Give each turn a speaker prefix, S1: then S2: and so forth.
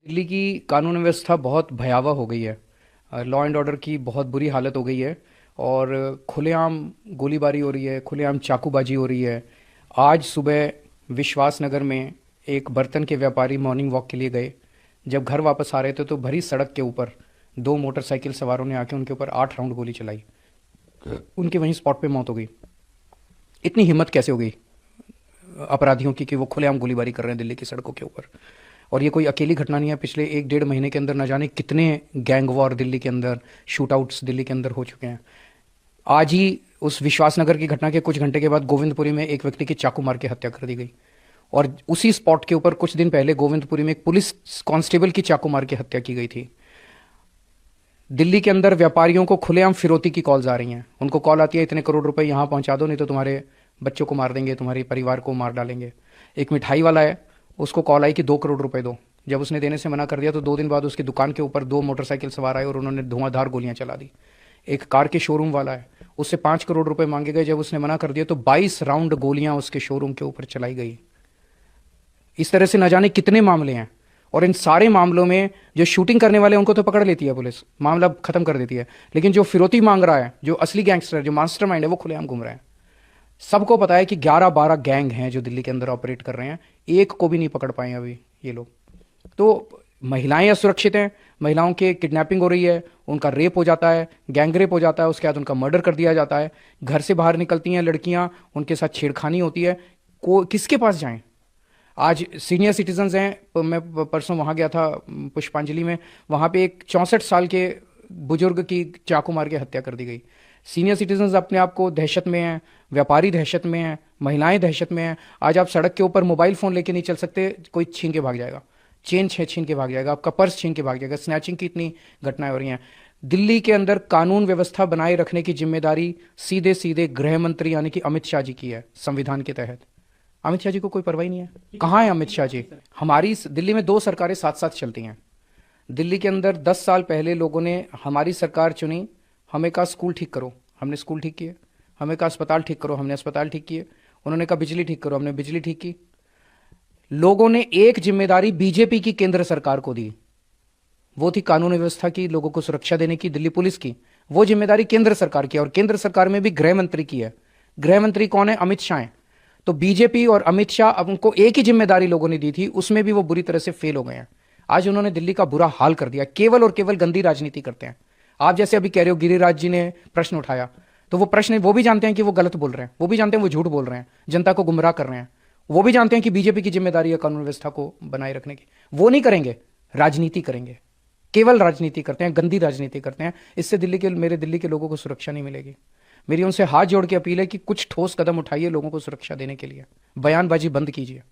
S1: दिल्ली की कानून व्यवस्था बहुत भयावह हो गई है। लॉ एंड ऑर्डर की बहुत बुरी हालत हो गई है और खुलेआम गोलीबारी हो रही है, खुलेआम चाकूबाजी हो रही है। आज सुबह विश्वास नगर में एक बर्तन के व्यापारी मॉर्निंग वॉक के लिए गए। जब घर वापस आ रहे थे तो भरी सड़क के ऊपर दो मोटरसाइकिल सवारों ने आके उनके ऊपर 8 राउंड गोली चलाई। उनकी वहीं स्पॉट पे मौत हो गई। इतनी हिम्मत कैसे हो गई अपराधियों की कि वो खुलेआम गोलीबारी कर रहे हैं दिल्ली की सड़कों के ऊपर। और ये कोई अकेली घटना नहीं है, पिछले 1 डेढ़ महीने के अंदर न जाने कितने गैंग वॉर दिल्ली के अंदर, शूटआउट्स दिल्ली के अंदर हो चुके हैं। आज ही उस विश्वासनगर की घटना के कुछ घंटे के बाद गोविंदपुरी में एक व्यक्ति की चाकू मार के हत्या कर दी गई। और उसी स्पॉट के ऊपर कुछ दिन पहले गोविंदपुरी में एक पुलिस कांस्टेबल की चाकू मार के हत्या की गई थी। दिल्ली के अंदर व्यापारियों को खुलेआम फिरौती की कॉल्स आ रही हैं। उनको कॉल आती है, इतने करोड़ रुपए यहां पहुंचा दो, नहीं तो तुम्हारे बच्चों को मार देंगे, तुम्हारे परिवार को मार डालेंगे। एक मिठाई वाला है, उसको कॉल आई कि 2 करोड़ रुपए दो। जब उसने देने से मना कर दिया तो 2 दिन बाद उसकी दुकान के ऊपर दो मोटरसाइकिल सवार आए और उन्होंने धुआंधार गोलियां चला दी। एक कार के शोरूम वाला है, उससे 5 करोड़ रुपए मांगे गए। जब उसने मना कर दिया तो 22 राउंड गोलियां उसके शोरूम के ऊपर चलाई गई। इस तरह से न जाने कितने मामले हैं। और इन सारे मामलों में जो शूटिंग करने वाले हैं उनको तो पकड़ लेती है पुलिस, मामला खत्म कर देती है, लेकिन जो फिरौती मांग रहा है, जो असली गैंगस्टर, जो मास्टरमाइंड है, वो खुलेआम घूम रहा है। सबको पता है कि 11-12 गैंग हैं जो दिल्ली के अंदर ऑपरेट कर रहे हैं, एक को भी नहीं पकड़ पाए अभी ये लोग। तो महिलाएं असुरक्षित हैं, महिलाओं के किडनैपिंग हो रही है, उनका रेप हो जाता है, गैंग रेप हो जाता है, उसके बाद उनका मर्डर कर दिया जाता है। घर से बाहर निकलती हैं लड़कियां, उनके साथ छेड़खानी होती है। को किसके पास जाएं? आज सीनियर सिटीजन्स हैं, मैं परसों वहाँ गया था पुष्पांजलि में, वहाँ पे एक 64 साल के बुजुर्ग की चाकू मार के हत्या कर दी गई। सीनियर सिटीजन्स अपने आप को दहशत में हैं, व्यापारी दहशत में हैं, महिलाएं दहशत में हैं। आज आप सड़क के ऊपर मोबाइल फ़ोन लेके नहीं चल सकते, कोई छीन के भाग जाएगा, चेन छीन के भाग जाएगा, आपका पर्स छीन के भाग जाएगा। स्नैचिंग की इतनी घटनाएं हो रही हैं। दिल्ली के अंदर कानून व्यवस्था बनाए रखने की जिम्मेदारी सीधे सीधे गृह मंत्री यानी कि अमित शाह जी की है संविधान के तहत। अमित शाह जी को कोई परवाह नहीं है। कहाँ है अमित शाह जी? दिल्ली में दो सरकारें साथ साथ चलती हैं। दिल्ली के अंदर 10 साल पहले लोगों ने हमारी सरकार चुनी, हमें कहा स्कूल ठीक करो, हमने स्कूल ठीक किए। हमें कहा अस्पताल ठीक करो, हमने अस्पताल ठीक किए। उन्होंने कहा बिजली ठीक करो, हमने बिजली ठीक की। लोगों ने एक जिम्मेदारी बीजेपी की केंद्र सरकार को दी, वो थी कानून व्यवस्था की, लोगों को सुरक्षा देने की, दिल्ली पुलिस की। वो जिम्मेदारी केंद्र सरकार की है और केंद्र सरकार में भी गृह मंत्री की है। गृह मंत्री कौन है? अमित शाह है। तो बीजेपी और अमित शाह, अब उनको एक ही जिम्मेदारी लोगों ने दी थी, उसमें भी वो बुरी तरह से फेल हो गए हैं। आज उन्होंने दिल्ली का बुरा हाल कर दिया, केवल और केवल गंदी राजनीति करते हैं। आप जैसे अभी कह रहे हो गिरिराज जी ने प्रश्न उठाया, तो वो प्रश्न वो भी जानते हैं कि वो गलत बोल रहे हैं, वो भी जानते हैं वो झूठ बोल रहे हैं, जनता को गुमराह कर रहे हैं। वो भी जानते हैं कि बीजेपी की जिम्मेदारी है कानून व्यवस्था को बनाए रखने की। वो नहीं करेंगे, राजनीति करेंगे, केवल राजनीति करते हैं, गंदी राजनीति करते हैं। इससे मेरे दिल्ली के लोगों को सुरक्षा नहीं मिलेगी। मेरी उनसे हाथ जोड़ के अपील है कि कुछ ठोस कदम उठाइए लोगों को सुरक्षा देने के लिए, बयानबाजी बंद कीजिए।